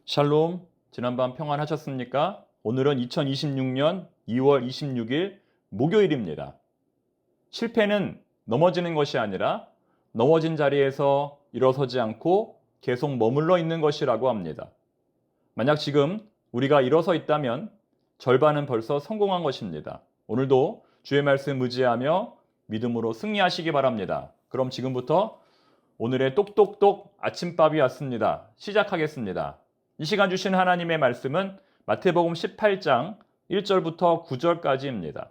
샬롬, 지난밤 평안하셨습니까? 오늘은 2026년 2월 26일 목요일입니다. 실패는 넘어지는 것이 아니라 넘어진 자리에서 일어서지 않고 계속 머물러 있는 것이라고 합니다. 만약 지금 우리가 일어서 있다면 절반은 벌써 성공한 것입니다. 오늘도 주의 말씀 의지하며 믿음으로 승리하시기 바랍니다. 그럼 지금부터 오늘의 똑똑똑 아침밥이 왔습니다. 시작하겠습니다. 이 시간 주신 하나님의 말씀은 마태복음 18장 1절부터 9절까지입니다.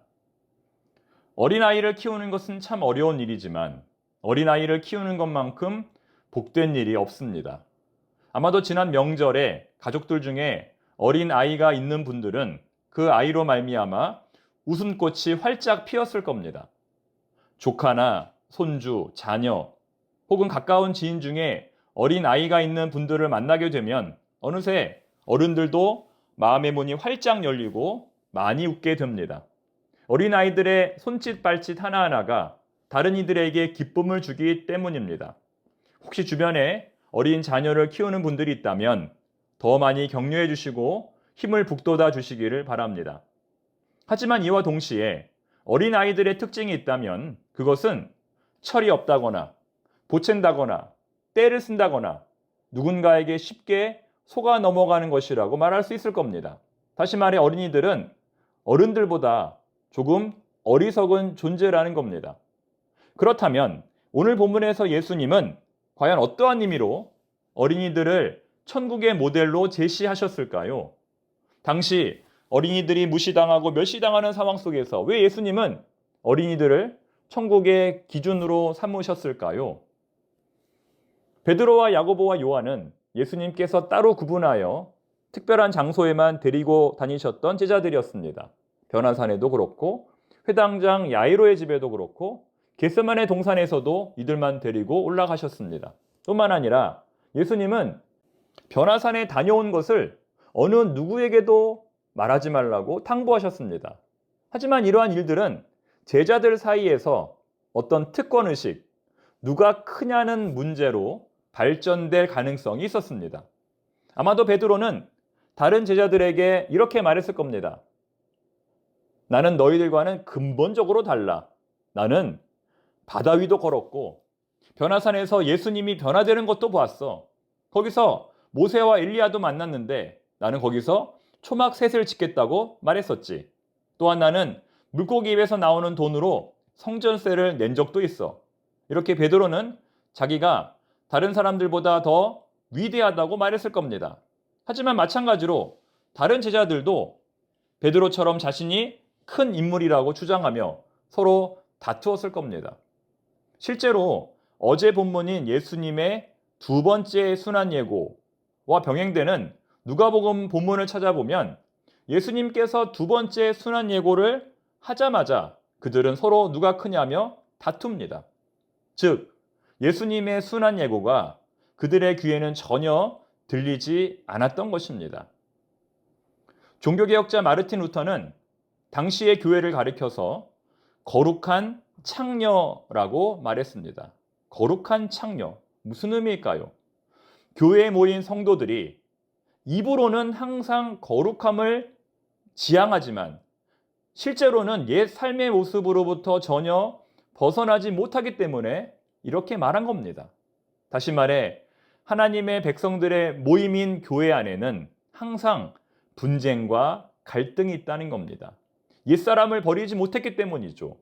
어린아이를 키우는 것은 참 어려운 일이지만 어린아이를 키우는 것만큼 복된 일이 없습니다. 아마도 지난 명절에 가족들 중에 어린아이가 있는 분들은 그 아이로 말미암아 웃음꽃이 활짝 피었을 겁니다. 조카나 손주, 자녀 혹은 가까운 지인 중에 어린아이가 있는 분들을 만나게 되면 어느새 어른들도 마음의 문이 활짝 열리고 많이 웃게 됩니다. 어린아이들의 손짓 발짓 하나하나가 다른 이들에게 기쁨을 주기 때문입니다. 혹시 주변에 어린 자녀를 키우는 분들이 있다면 더 많이 격려해 주시고 힘을 북돋아 주시기를 바랍니다. 하지만 이와 동시에 어린아이들의 특징이 있다면 그것은 철이 없다거나 보챈다거나 떼를 쓴다거나 누군가에게 쉽게 속아 넘어가는 것이라고 말할 수 있을 겁니다. 다시 말해 어린이들은 어른들보다 조금 어리석은 존재라는 겁니다. 그렇다면 오늘 본문에서 예수님은 과연 어떠한 의미로 어린이들을 천국의 모델로 제시하셨을까요? 당시 어린이들이 무시당하고 멸시당하는 상황 속에서 왜 예수님은 어린이들을 천국의 기준으로 삼으셨을까요? 베드로와 야고보와 요한은 예수님께서 따로 구분하여 특별한 장소에만 데리고 다니셨던 제자들이었습니다. 변화산에도 그렇고 회당장 야이로의 집에도 그렇고 겟세마네 동산에서도 이들만 데리고 올라가셨습니다. 뿐만 아니라 예수님은 변화산에 다녀온 것을 어느 누구에게도 말하지 말라고 당부하셨습니다. 하지만 이러한 일들은 제자들 사이에서 어떤 특권의식, 누가 크냐는 문제로 발전될 가능성이 있었습니다. 아마도 베드로는 다른 제자들에게 이렇게 말했을 겁니다. 나는 너희들과는 근본적으로 달라. 나는 바다 위도 걸었고 변화산에서 예수님이 변화되는 것도 보았어. 거기서 모세와 엘리야도 만났는데 나는 거기서 초막 셋을 짓겠다고 말했었지. 또한 나는 물고기 입에서 나오는 돈으로 성전세를 낸 적도 있어. 이렇게 베드로는 자기가 다른 사람들보다 더 위대하다고 말했을 겁니다. 하지만 마찬가지로 다른 제자들도 베드로처럼 자신이 큰 인물이라고 주장하며 서로 다투었을 겁니다. 실제로 어제 본문인 예수님의 두 번째 순환 예고와 병행되는 누가복음 본문을 찾아보면 예수님께서 두 번째 순환 예고를 하자마자 그들은 서로 누가 크냐며 다툽니다. 즉 예수님의 순환 예고가 그들의 귀에는 전혀 들리지 않았던 것입니다. 종교개혁자 마르틴 루터는 당시의 교회를 가리켜서 거룩한 창녀라고 말했습니다. 거룩한 창녀, 무슨 의미일까요? 교회에 모인 성도들이 입으로는 항상 거룩함을 지향하지만 실제로는 옛 삶의 모습으로부터 전혀 벗어나지 못하기 때문에 이렇게 말한 겁니다. 다시 말해 하나님의 백성들의 모임인 교회 안에는 항상 분쟁과 갈등이 있다는 겁니다. 옛사람을 버리지 못했기 때문이죠.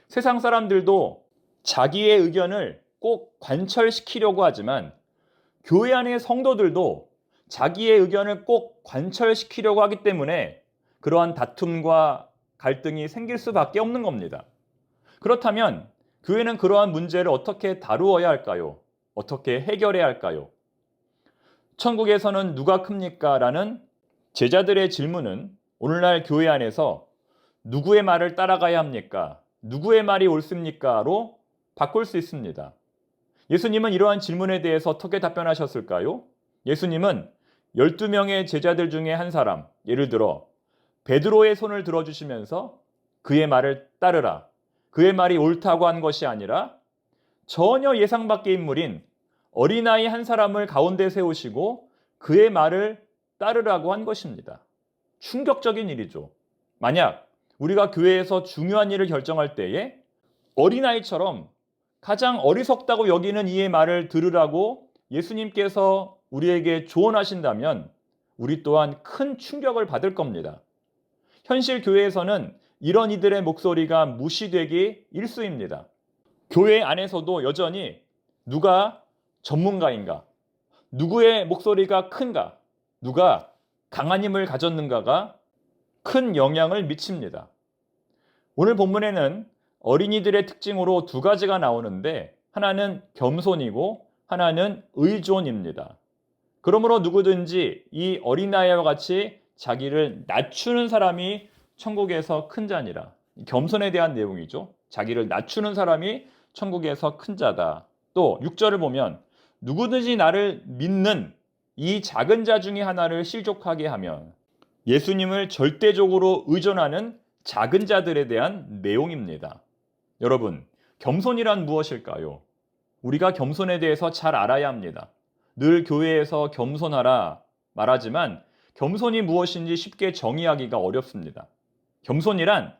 세상 사람들도 자기의 의견을 꼭 관철시키려고 하지만 교회 안의 성도들도 자기의 의견을 꼭 관철시키려고 하기 때문에 그러한 다툼과 갈등이 생길 수밖에 없는 겁니다. 그렇다면 교회는 그러한 문제를 어떻게 다루어야 할까요? 어떻게 해결해야 할까요? 천국에서는 누가 큽니까? 라는 제자들의 질문은 오늘날 교회 안에서 누구의 말을 따라가야 합니까? 누구의 말이 옳습니까? 로 바꿀 수 있습니다. 예수님은 이러한 질문에 대해서 어떻게 답변하셨을까요? 예수님은 12명의 제자들 중에 한 사람, 예를 들어 베드로의 손을 들어주시면서 그의 말을 따르라. 그의 말이 옳다고 한 것이 아니라 전혀 예상 밖의 인물인 어린아이 한 사람을 가운데 세우시고 그의 말을 따르라고 한 것입니다. 충격적인 일이죠. 만약 우리가 교회에서 중요한 일을 결정할 때에 어린아이처럼 가장 어리석다고 여기는 이의 말을 들으라고 예수님께서 우리에게 조언하신다면 우리 또한 큰 충격을 받을 겁니다. 현실 교회에서는 이런 이들의 목소리가 무시되기 일쑤입니다. 교회 안에서도 여전히 누가 전문가인가, 누구의 목소리가 큰가, 누가 강한 힘을 가졌는가가 큰 영향을 미칩니다. 오늘 본문에는 어린이들의 특징으로 두 가지가 나오는데 하나는 겸손이고 하나는 의존입니다. 그러므로 누구든지 이 어린아이와 같이 자기를 낮추는 사람이 천국에서 큰 자니라. 겸손에 대한 내용이죠. 자기를 낮추는 사람이 천국에서 큰 자다. 또 6절을 보면 누구든지 나를 믿는 이 작은 자 중에 하나를 실족하게 하면 예수님을 절대적으로 의존하는 작은 자들에 대한 내용입니다. 여러분, 겸손이란 무엇일까요? 우리가 겸손에 대해서 잘 알아야 합니다. 늘 교회에서 겸손하라 말하지만 겸손이 무엇인지 쉽게 정의하기가 어렵습니다. 겸손이란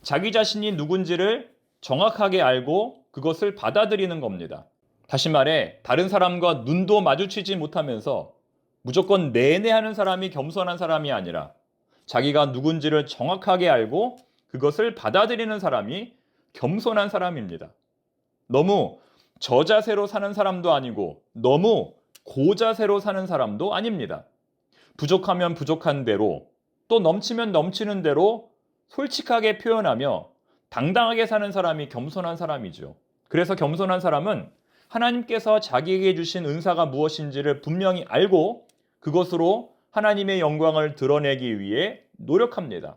자기 자신이 누군지를 정확하게 알고 그것을 받아들이는 겁니다. 다시 말해 다른 사람과 눈도 마주치지 못하면서 무조건 내내 하는 사람이 겸손한 사람이 아니라 자기가 누군지를 정확하게 알고 그것을 받아들이는 사람이 겸손한 사람입니다. 너무 저자세로 사는 사람도 아니고 너무 고자세로 사는 사람도 아닙니다. 부족하면 부족한 대로 또 넘치면 넘치는 대로 솔직하게 표현하며 당당하게 사는 사람이 겸손한 사람이죠. 그래서 겸손한 사람은 하나님께서 자기에게 주신 은사가 무엇인지를 분명히 알고 그것으로 하나님의 영광을 드러내기 위해 노력합니다.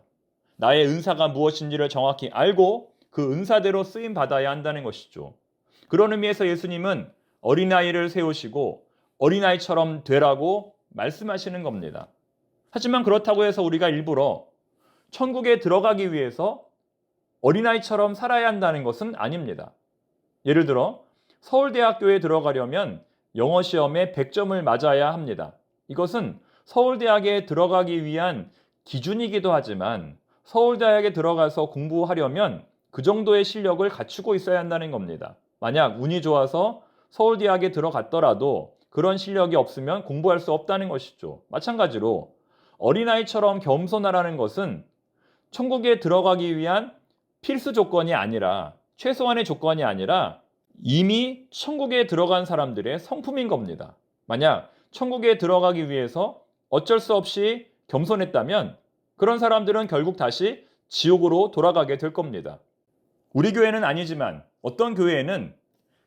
나의 은사가 무엇인지를 정확히 알고 그 은사대로 쓰임 받아야 한다는 것이죠. 그런 의미에서 예수님은 어린아이를 세우시고 어린아이처럼 되라고 말씀하시는 겁니다. 하지만 그렇다고 해서 우리가 일부러 천국에 들어가기 위해서 어린아이처럼 살아야 한다는 것은 아닙니다. 예를 들어 서울대학교에 들어가려면 영어 시험에 100점을 맞아야 합니다. 이것은 서울대학에 들어가기 위한 기준이기도 하지만 서울대학에 들어가서 공부하려면 그 정도의 실력을 갖추고 있어야 한다는 겁니다. 만약 운이 좋아서 서울대학에 들어갔더라도 그런 실력이 없으면 공부할 수 없다는 것이죠. 마찬가지로 어린아이처럼 겸손하라는 것은 천국에 들어가기 위한 필수 조건이 아니라 최소한의 조건이 아니라 이미 천국에 들어간 사람들의 성품인 겁니다. 만약 천국에 들어가기 위해서 어쩔 수 없이 겸손했다면 그런 사람들은 결국 다시 지옥으로 돌아가게 될 겁니다. 우리 교회는 아니지만 어떤 교회에는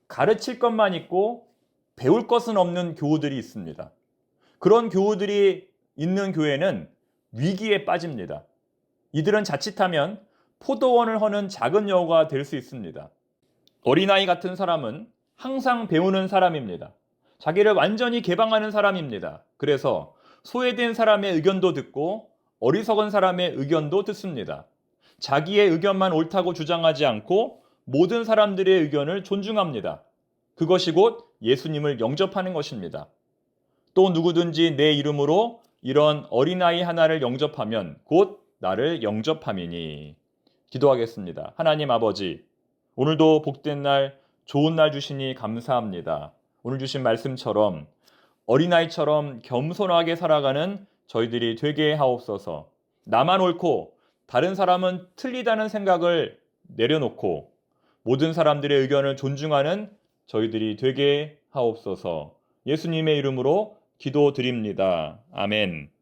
가르칠 것만 있고 배울 것은 없는 교우들이 있습니다. 그런 교우들이 있는 교회는 위기에 빠집니다. 이들은 자칫하면 포도원을 허는 작은 여우가 될 수 있습니다. 어린아이 같은 사람은 항상 배우는 사람입니다. 자기를 완전히 개방하는 사람입니다. 그래서 소외된 사람의 의견도 듣고 어리석은 사람의 의견도 듣습니다. 자기의 의견만 옳다고 주장하지 않고 모든 사람들의 의견을 존중합니다. 그것이 곧 예수님을 영접하는 것입니다. 또 누구든지 내 이름으로 이런 어린아이 하나를 영접하면 곧 나를 영접함이니. 기도하겠습니다. 하나님 아버지, 오늘도 복된 날, 좋은 날 주시니 감사합니다. 오늘 주신 말씀처럼 어린아이처럼 겸손하게 살아가는 저희들이 되게 하옵소서. 나만 옳고 다른 사람은 틀리다는 생각을 내려놓고 모든 사람들의 의견을 존중하는 저희들이 되게 하옵소서. 예수님의 이름으로 기도드립니다. 아멘.